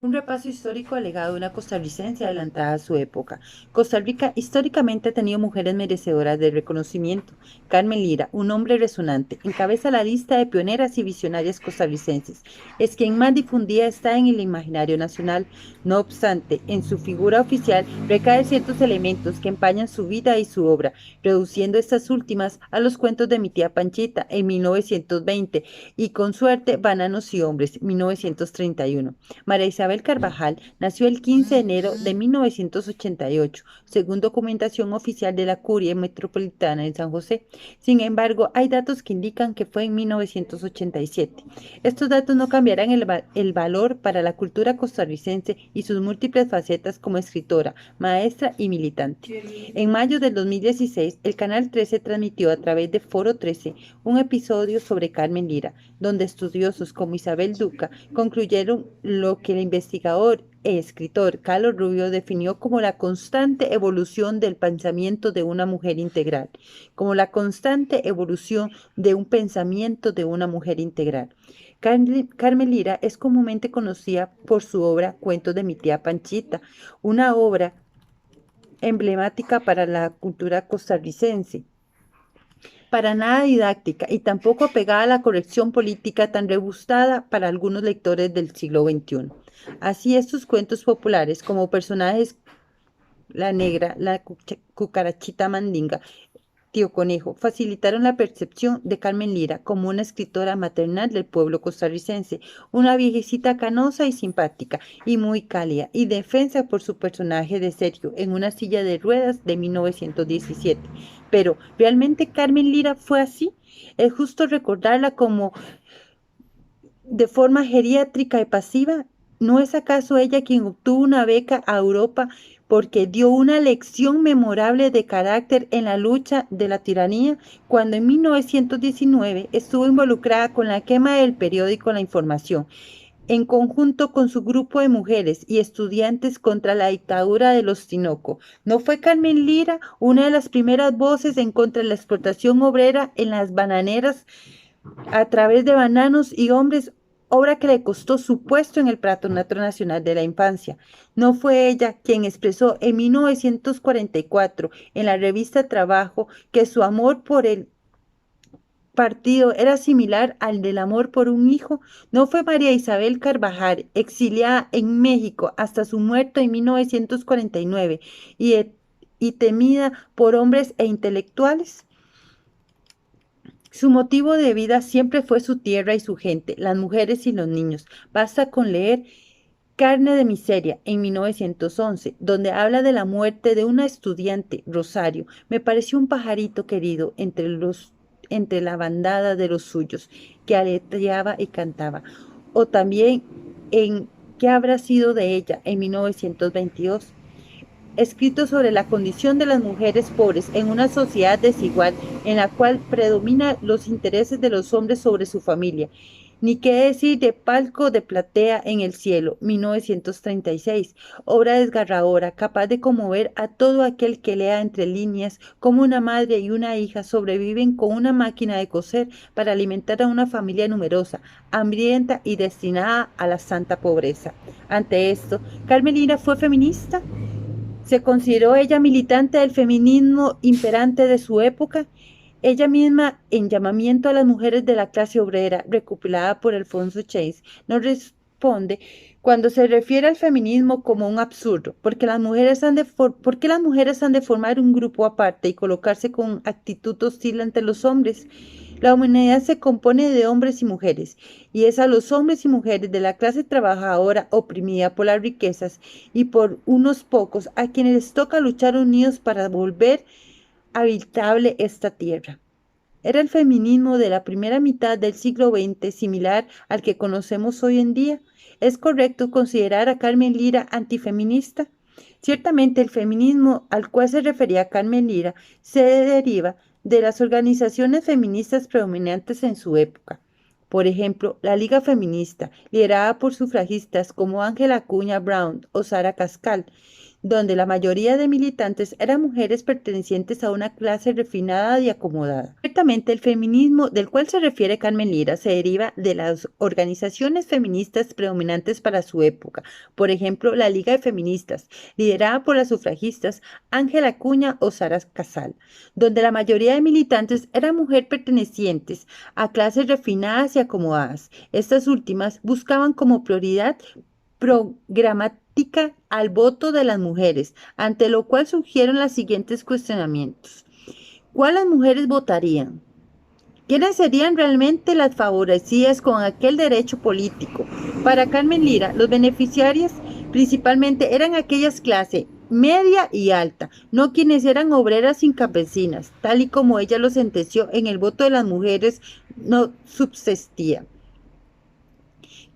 Un repaso histórico al legado de una costarricense adelantada a su época. Costa Rica históricamente ha tenido mujeres merecedoras de reconocimiento. Carmen Lira, un nombre resonante, encabeza la lista de pioneras y visionarias costarricenses. Es quien más difundida está en el imaginario nacional. No obstante, en su figura oficial recaen ciertos elementos que empañan su vida y su obra, reduciendo estas últimas a los cuentos de mi tía Panchita en 1920 y con suerte Bananos y Hombres, 1931. María Isabel Carvajal nació el 15 de enero de 1988, según documentación oficial de la Curia Metropolitana de San José. Sin embargo, hay datos que indican que fue en 1987. Estos datos no cambiarán el valor para la cultura costarricense y sus múltiples facetas como escritora, maestra y militante. En mayo del 2016, el Canal 13 transmitió a través de Foro 13 un episodio sobre Carmen Lira, donde estudiosos como Isabel Duca concluyeron lo que el investigador e escritor Carlos Rubio definió como la constante evolución del pensamiento de una mujer integral, como la constante evolución de un pensamiento de una mujer integral. Carmen Lira es comúnmente conocida por su obra Cuentos de mi tía Panchita, una obra emblemática para la cultura costarricense, para nada didáctica y tampoco apegada a la corrección política tan rebuscada para algunos lectores del siglo XXI. Así estos cuentos populares como personajes la negra, la cucarachita mandinga, Tío Conejo, facilitaron la percepción de Carmen Lira como una escritora maternal del pueblo costarricense, una viejecita canosa y simpática, y muy cálida, y defensa por su personaje de Sergio en una silla de ruedas de 1917. Pero, ¿realmente Carmen Lira fue así? Es justo recordarla como de forma geriátrica y pasiva. ¿No es acaso ella quien obtuvo una beca a Europa porque dio una lección memorable de carácter en la lucha de la tiranía, cuando en 1919 estuvo involucrada con la quema del periódico La Información, en conjunto con su grupo de mujeres y estudiantes contra la dictadura de los Tinoco? ¿No fue Carmen Lira una de las primeras voces en contra de la explotación obrera en las bananeras a través de Bananos y Hombres, obra que le costó su puesto en el Patronato Nacional de la Infancia? ¿No fue ella quien expresó en 1944 en la revista Trabajo que su amor por el partido era similar al del amor por un hijo? ¿No fue María Isabel Carvajal, exiliada en México hasta su muerte en 1949 y temida por hombres e intelectuales? Su motivo de vida siempre fue su tierra y su gente, las mujeres y los niños. Basta con leer Carne de Miseria en 1911, donde habla de la muerte de una estudiante, Rosario. Me pareció un pajarito querido entre la bandada de los suyos, que aleteaba y cantaba. O también en ¿Qué habrá sido de ella? En 1922, escrito sobre la condición de las mujeres pobres en una sociedad desigual en la cual predominan los intereses de los hombres sobre su familia. Ni qué decir de Palco de Platea en el cielo, 1936, obra desgarradora, capaz de conmover a todo aquel que lea entre líneas cómo una madre y una hija sobreviven con una máquina de coser para alimentar a una familia numerosa, hambrienta y destinada a la santa pobreza. Ante esto, Carmelina fue feminista. ¿Se consideró ella militante del feminismo imperante de su época? Ella misma, en Llamamiento a las mujeres de la clase obrera, recopilada por Alfonso Chase, nos responde cuando se refiere al feminismo como un absurdo, porque ¿por qué las mujeres han de formar un grupo aparte y colocarse con actitud hostil ante los hombres? La humanidad se compone de hombres y mujeres, y es a los hombres y mujeres de la clase trabajadora oprimida por las riquezas y por unos pocos a quienes les toca luchar unidos para volver habitable esta tierra. ¿Era el feminismo de la primera mitad del siglo XX similar al que conocemos hoy en día? ¿Es correcto considerar a Carmen Lira antifeminista? Ciertamente el feminismo al cual se refería Carmen Lira se deriva de las organizaciones feministas predominantes en su época. Por ejemplo, la Liga Feminista, liderada por sufragistas como Ángela Acuña Brown o Sara Cascal, donde la mayoría de militantes eran mujeres pertenecientes a una clase refinada y acomodada. Ciertamente, el feminismo del cual se refiere Carmen Lira se deriva de las organizaciones feministas predominantes para su época, por ejemplo, la Liga de Feministas, liderada por las sufragistas Ángela Acuña o Sara Casal, donde la mayoría de militantes eran mujeres pertenecientes a clases refinadas y acomodadas. Estas últimas buscaban como prioridad programática al voto de las mujeres, ante lo cual surgieron los siguientes cuestionamientos. ¿Cuáles mujeres votarían? ¿Quiénes serían realmente las favorecidas con aquel derecho político? Para Carmen Lira, los beneficiarios principalmente eran aquellas clases media y alta, no quienes eran obreras y campesinas, tal y como ella lo sentenció en el voto de las mujeres no subsistía.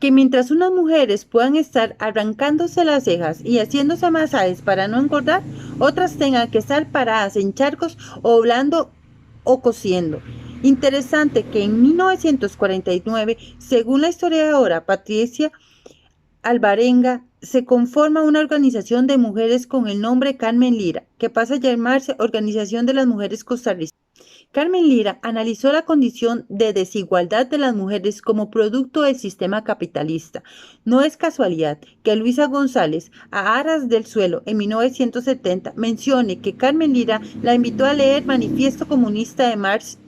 Que mientras unas mujeres puedan estar arrancándose las cejas y haciéndose masajes para no engordar, otras tengan que estar paradas en charcos o hablando o cosiendo. Interesante que en 1949, según la historiadora Patricia Alvarenga, se conforma una organización de mujeres con el nombre Carmen Lira, que pasa a llamarse Organización de las Mujeres Costarricenses. Carmen Lira analizó la condición de desigualdad de las mujeres como producto del sistema capitalista. No es casualidad que Luisa González, a Aras del Suelo, en 1970, mencione que Carmen Lira la invitó a leer Manifiesto Comunista de Marx.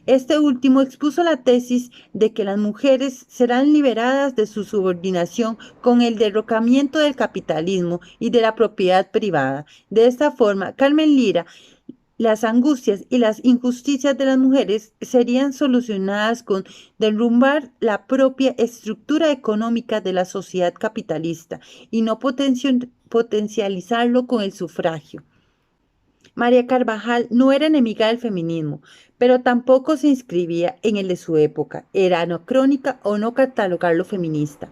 Este último expuso la tesis de que las mujeres serán liberadas de su subordinación con el derrocamiento del capitalismo y de la propiedad privada. De esta forma, Carmen Lira, las angustias y las injusticias de las mujeres serían solucionadas con derrumbar la propia estructura económica de la sociedad capitalista y no potencializarlo con el sufragio. María Carvajal no era enemiga del feminismo, pero tampoco se inscribía en el de su época. Era anacrónica o no catalogarlo feminista.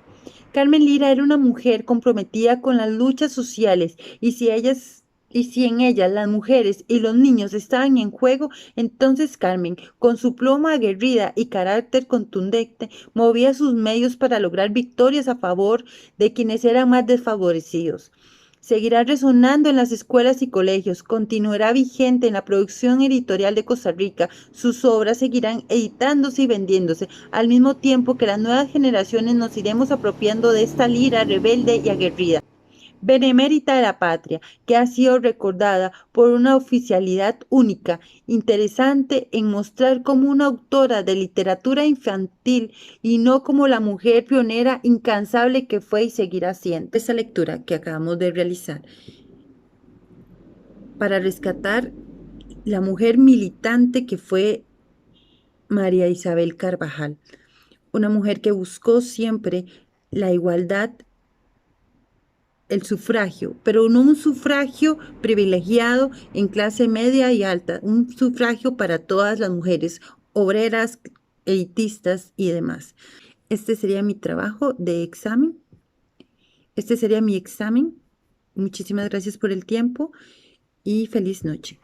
Carmen Lira era una mujer comprometida con las luchas sociales y si en ellas las mujeres y los niños estaban en juego, entonces Carmen, con su pluma aguerrida y carácter contundente, movía sus medios para lograr victorias a favor de quienes eran más desfavorecidos. Seguirá resonando en las escuelas y colegios, continuará vigente en la producción editorial de Costa Rica, sus obras seguirán editándose y vendiéndose, al mismo tiempo que las nuevas generaciones nos iremos apropiando de esta lira rebelde y aguerrida, benemérita de la patria, que ha sido recordada por una oficialidad única, interesante en mostrar como una autora de literatura infantil y no como la mujer pionera incansable que fue y seguirá siendo. Esta lectura que acabamos de realizar para rescatar la mujer militante que fue María Isabel Carvajal, una mujer que buscó siempre la igualdad, el sufragio, pero no un sufragio privilegiado en clase media y alta, un sufragio para todas las mujeres, obreras, elitistas y demás. Este sería mi trabajo de examen. Este sería mi examen. Muchísimas gracias por el tiempo y feliz noche.